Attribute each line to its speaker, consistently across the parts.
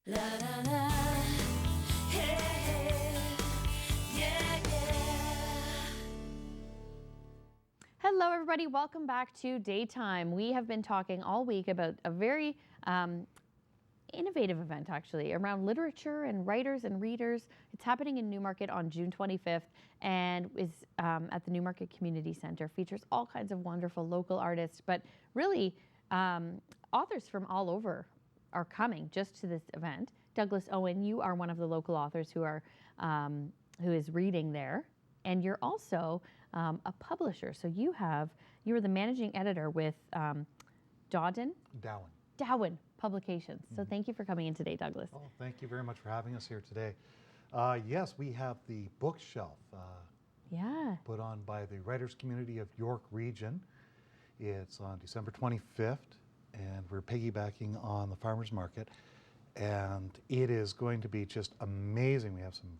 Speaker 1: La la la, hey, hey, yeah, yeah.
Speaker 2: Hello, everybody. Welcome back to Daytime. We have been talking all week about a very innovative event, actually, around literature and writers and readers. It's happening in Newmarket on June 25th and is at the Newmarket Community Center. Features all kinds of wonderful local artists, but really authors from all over are coming just to this event. Douglas Owen, you are one of the local authors who is reading there, and you're also a publisher. So you are the managing editor with Dowden Publications. So thank you for coming in today, Douglas.
Speaker 3: Oh, thank you very much for having us here today. Yes, we have the bookshelf
Speaker 2: Yeah.
Speaker 3: put on by the writers community of York Region. It's on December 25th, and we're piggybacking on the farmers market, and it is going to be just amazing. We have some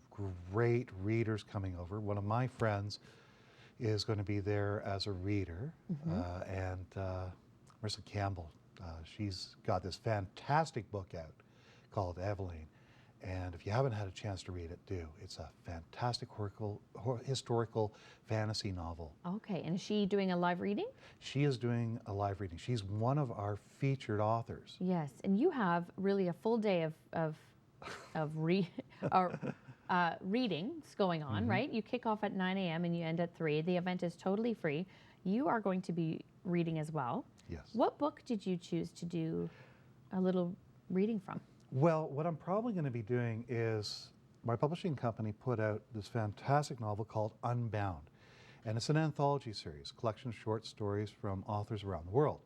Speaker 3: great readers coming over. One of my friends is going to be there as a reader, and Marissa Campbell. She's got this fantastic book out called Eveline, and if you haven't had a chance to read it, do. It's a fantastic historical fantasy novel.
Speaker 2: Okay, and is she doing a live reading?
Speaker 3: She is doing a live reading. She's one of our featured authors.
Speaker 2: Yes, and you have really a full day readings going on, right? You kick off at 9 a.m. and you end at 3. The event is totally free. You are going to be reading as well.
Speaker 3: Yes.
Speaker 2: What book did you choose to do a little reading from?
Speaker 3: Well, what I'm probably going to be doing is my publishing company put out this fantastic novel called Unbound. And it's an anthology series, collection of short stories from authors around the world.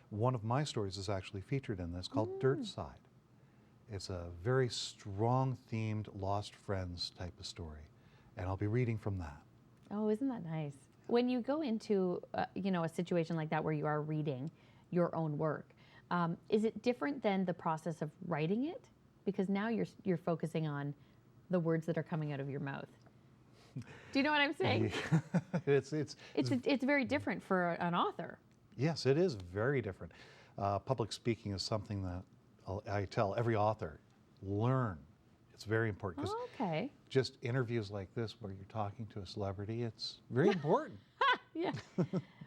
Speaker 3: One of my stories is actually featured in this called Dirt Side. It's a very strong themed lost friends type of story. And I'll be reading from that.
Speaker 2: Oh, isn't that nice? When you go into a situation like that where you are reading your own work, is it different than the process of writing it? Because now you're focusing on the words that are coming out of your mouth. Do you know what I'm saying? It's very different for an author.
Speaker 3: Yes, it is very different. Public speaking is something that I tell every author, learn. It's very important.
Speaker 2: Oh, okay.
Speaker 3: Just interviews like this where you're talking to a celebrity, it's very important.
Speaker 2: Yeah.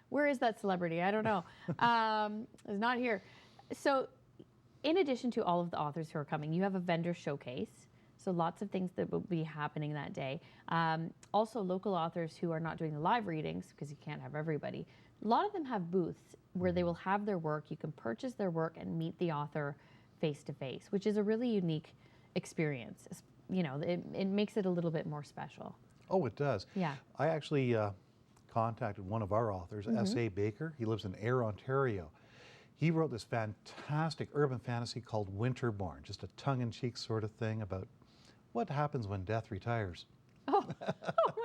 Speaker 2: Where is that celebrity? I don't know. It's not here. So in addition to all of the authors who are coming, you have a vendor showcase. So lots of things that will be happening that day. Also local authors who are not doing the live readings, because you can't have everybody. A lot of them have booths where they will have their work. You can purchase their work and meet the author face to face, which is a really unique experience. You know, it makes it a little bit more special.
Speaker 3: Oh, it does.
Speaker 2: Yeah.
Speaker 3: I actually contacted one of our authors, S.A. Baker. He lives in Ayr, Ontario. He wrote this fantastic urban fantasy called Winterborn, just a tongue-in-cheek sort of thing about what happens when death retires.
Speaker 2: Oh,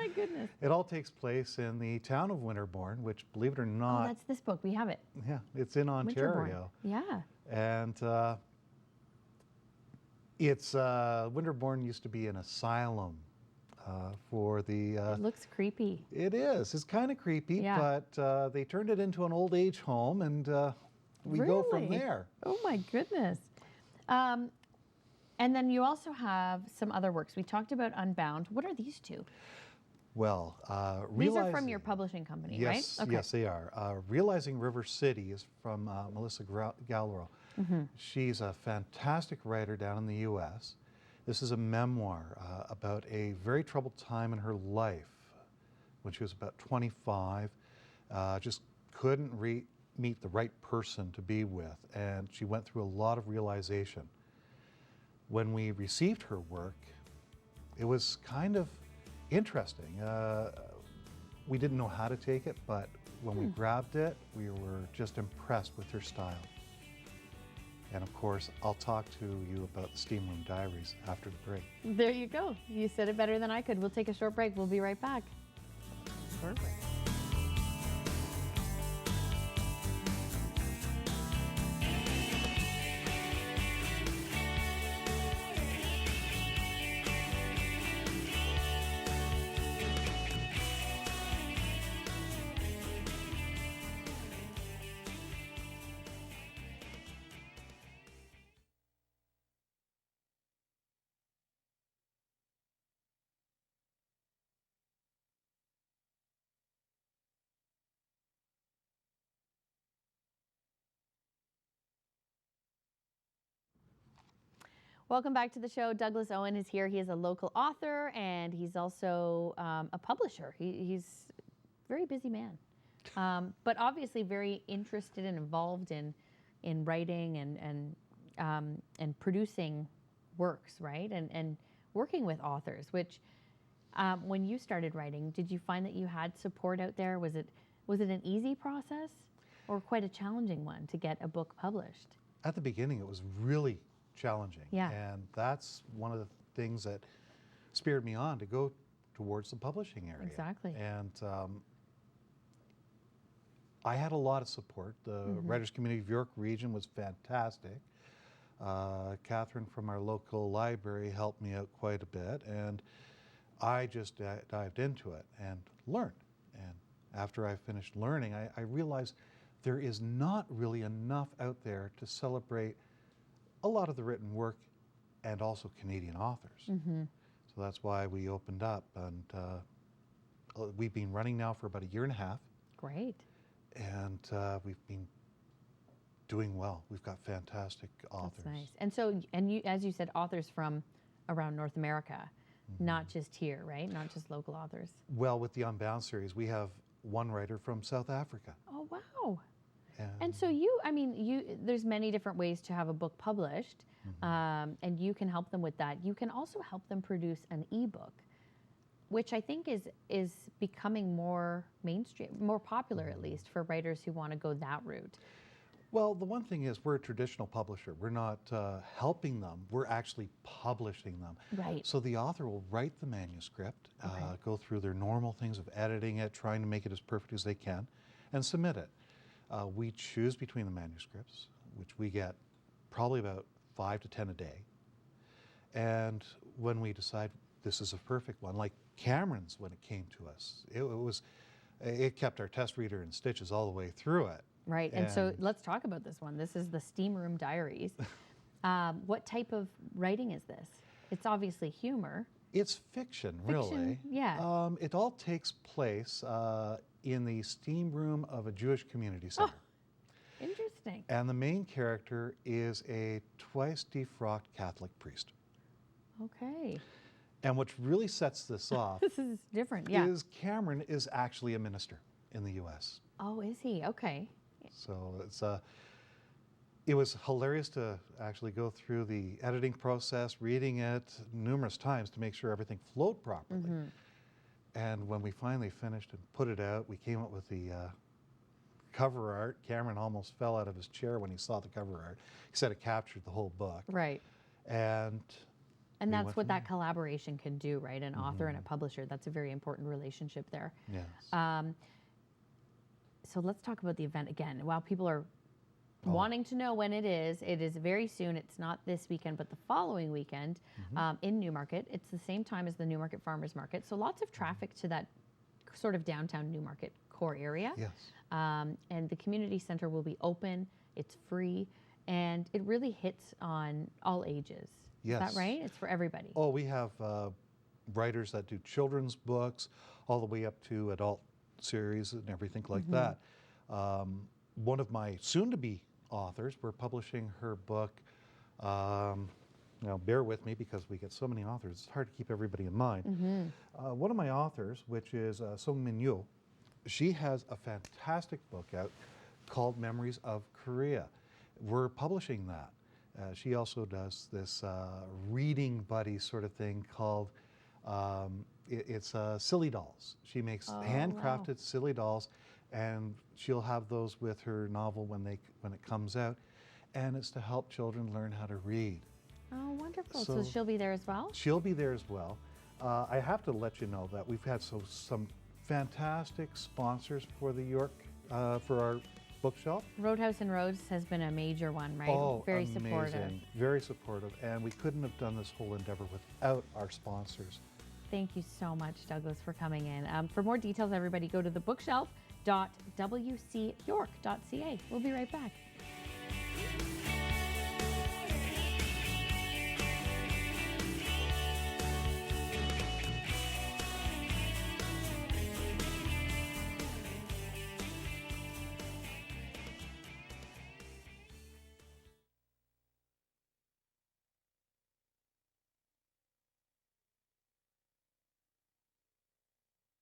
Speaker 2: my goodness.
Speaker 3: It all takes place in the town of Winterborn, which, believe it or not...
Speaker 2: Oh, that's this book. We have it.
Speaker 3: Yeah, it's in Ontario.
Speaker 2: Winterborn. Yeah.
Speaker 3: And Winterborn used to be an asylum for the...
Speaker 2: It looks creepy.
Speaker 3: It is. It's kind of creepy,
Speaker 2: Yeah.
Speaker 3: but they turned it into an old age home, and we go from
Speaker 2: Really?
Speaker 3: there.
Speaker 2: Oh my goodness. And then you also have some other works. We talked about Unbound. What are these two?
Speaker 3: Well,
Speaker 2: These are from your publishing company,
Speaker 3: yes,
Speaker 2: right? Okay.
Speaker 3: Yes, they are. Realizing River City is from Melissa Gallero. She's a fantastic writer down in the U.S. This is a memoir about a very troubled time in her life when she was about 25. Just couldn't meet the right person to be with, and she went through a lot of realization. When we received her work, it was kind of interesting. We didn't know how to take it, but when we grabbed it, we were just impressed with her style. And of course, I'll talk to you about the Steam Room Diaries after the break.
Speaker 2: There you go. You said it better than I could. We'll take a short break. We'll be right back.
Speaker 3: Perfect.
Speaker 2: Welcome back to the show. Douglas Owen is here. He is a local author and he's also a publisher. He's a very busy man, but obviously very interested and involved in writing and producing works, right? And working with authors. Which, when you started writing, did you find that you had support out there? Was it an easy process or quite a challenging one to get a book published?
Speaker 3: At the beginning, it was really challenging.
Speaker 2: Yeah.
Speaker 3: And that's one of the things that spurred me on to go towards the publishing area.
Speaker 2: Exactly.
Speaker 3: And I had a lot of support. The Writers Community of York region was fantastic. Catherine from our local library helped me out quite a bit, and I just dived into it and learned. And after I finished learning, I realized there is not really enough out there to celebrate a lot of the written work and also Canadian authors. So that's why we opened up, and we've been running now for about 1.5 years.
Speaker 2: Great.
Speaker 3: And we've been doing well. We've got fantastic authors.
Speaker 2: That's nice. And so, you, as you said, authors from around North America, not just here, right? Not just local authors.
Speaker 3: Well, with the Unbound series, we have one writer from South Africa.
Speaker 2: Oh, wow. And so there's many different ways to have a book published, and you can help them with that. You can also help them produce an ebook, which I think is becoming more mainstream, more popular at least for writers who want to go that route.
Speaker 3: Well, the one thing is we're a traditional publisher. We're not helping them. We're actually publishing them.
Speaker 2: Right.
Speaker 3: So the author will write the manuscript, go through their normal things of editing it, trying to make it as perfect as they can, and submit it. We choose between the manuscripts, which we get probably about 5 to 10 a day. And when we decide this is a perfect one, like Cameron's when it came to us, it kept our test reader in stitches all the way through it.
Speaker 2: Right. And so let's talk about this one. This is the Steam Room Diaries. What type of writing is this? It's obviously humor.
Speaker 3: It's fiction, really.
Speaker 2: Yeah.
Speaker 3: It all takes place in the steam room of a Jewish community center.
Speaker 2: Oh, interesting.
Speaker 3: And the main character is a twice defrocked Catholic priest.
Speaker 2: Okay.
Speaker 3: And what really sets this off
Speaker 2: This is different, yeah.
Speaker 3: is Cameron is actually a minister in the U.S.
Speaker 2: Oh, is he? Okay.
Speaker 3: So it was hilarious to actually go through the editing process, reading it numerous times to make sure everything flowed properly. And when we finally finished and put it out, we came up with the cover art. Cameron almost fell out of his chair when he saw the cover art. He said it captured the whole book.
Speaker 2: Right.
Speaker 3: And
Speaker 2: And
Speaker 3: we
Speaker 2: that's
Speaker 3: went
Speaker 2: what
Speaker 3: from
Speaker 2: that collaboration can do, right? An author and a publisher. That's a very important relationship there.
Speaker 3: yes.
Speaker 2: So let's talk about the event again. While people are wanting to know when it is very soon. It's not this weekend, but the following weekend in Newmarket. It's the same time as the Newmarket Farmers Market. So lots of traffic to that sort of downtown Newmarket core area.
Speaker 3: Yes.
Speaker 2: And the community center will be open. It's free. And it really hits on all ages.
Speaker 3: Yes.
Speaker 2: Is that right? It's for everybody.
Speaker 3: Oh, we have writers that do children's books all the way up to adult series and everything like that. One of my soon-to-be authors, we're publishing her book. Now, bear with me because we get so many authors. It's hard to keep everybody in mind. One of my authors, which is Song Min Yu, she has a fantastic book out called Memories of Korea. We're publishing that. She also does this reading buddy sort of thing called, it's Silly Dolls. She makes handcrafted silly dolls, and she'll have those with her novel when it comes out, and it's to help children learn how to read.
Speaker 2: Oh, wonderful.
Speaker 3: So
Speaker 2: So she'll be there as well?
Speaker 3: She'll be there as well. I have to let you know that we've had some fantastic sponsors for the York, for our bookshelf.
Speaker 2: Roadhouse and Roads has been a major one, right?
Speaker 3: Oh,
Speaker 2: Very
Speaker 3: amazing.
Speaker 2: supportive.
Speaker 3: Very supportive, and we couldn't have done this whole endeavor without our sponsors.
Speaker 2: Thank you so much, Douglas, for coming in. For more details, everybody go to thebookshelf.wcyork.ca. We'll be right back.